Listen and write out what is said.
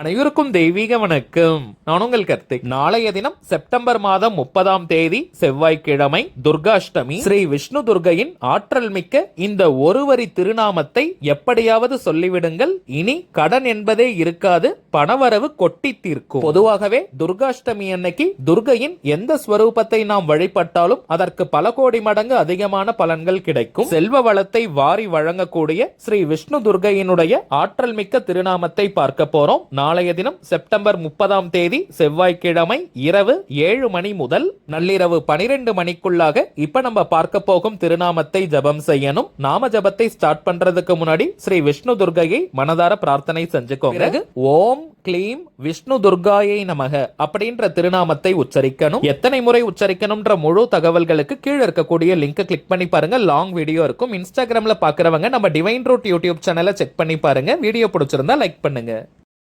அனைவருக்கும் தெய்வீக வணக்கம். நான் உங்கள் கார்த்திக். நாளைய தினம் செப்டம்பர் மாதம் 30ஆம் தேதி செவ்வாய்க்கிழமை துர்காஷ்டமி. ஸ்ரீ விஷ்ணு துர்கையின் ஆற்றல் மிக்க இந்த ஒருவரி திருநாமத்தை எப்படியாவது சொல்லிவிடுங்கள். இனி கடன் என்பதே இருக்காது, பணவரவு கொட்டி தீர்க்கும். பொதுவாகவே துர்காஷ்டமி அன்னைக்கு துர்கையின் எந்த ஸ்வரூபத்தை நாம் வழிபட்டாலும் அதற்கு பல கோடி மடங்கு அதிகமான பலன்கள் கிடைக்கும். செல்வ வளத்தை வாரி வழங்கக்கூடிய ஸ்ரீ விஷ்ணு துர்கையினுடைய ஆற்றல் மிக்க திருநாமத்தை பார்க்க போறோம். நாளைய தினம் செப்டம்பர் 30ஆம் தேதி செவ்வாய்க்கிழமை இரவு 7 மணி முதல் நள்ளிரவு 12 மணிக்குள்ளாக இப்ப நம்ம பார்க்க போகும் திருநாமத்தை ஜபம் செய்யணும். நாம ஜபத்தை ஸ்டார்ட் பண்றதுக்கு முன்னாடி ஸ்ரீ விஷ்ணு துர்கையை மனதார பிரார்த்தனை செஞ்சுக்கோங்க. ஓம் க்ளீம் விஷ்ணு துர்காயை நமக அப்படின்ற திருநாமத்தை உச்சரிக்கணும். எத்தனை முறை உச்சரிக்கணும்ன்ற முழு தகவல்களுக்கு கீழே இருக்கக்கூடிய லிங்கை கிளிக் பண்ணி பாருங்க. லாங் வீடியோ இருக்கும். இன்ஸ்டாகிராம்ல பாக்குறவங்க நம்ம டிவைன் ரூட் யூடியூப் சேனலை செக் பண்ணி பாருங்க. வீடியோ பிடிச்சிருந்தா லைக் பண்ணுங்க.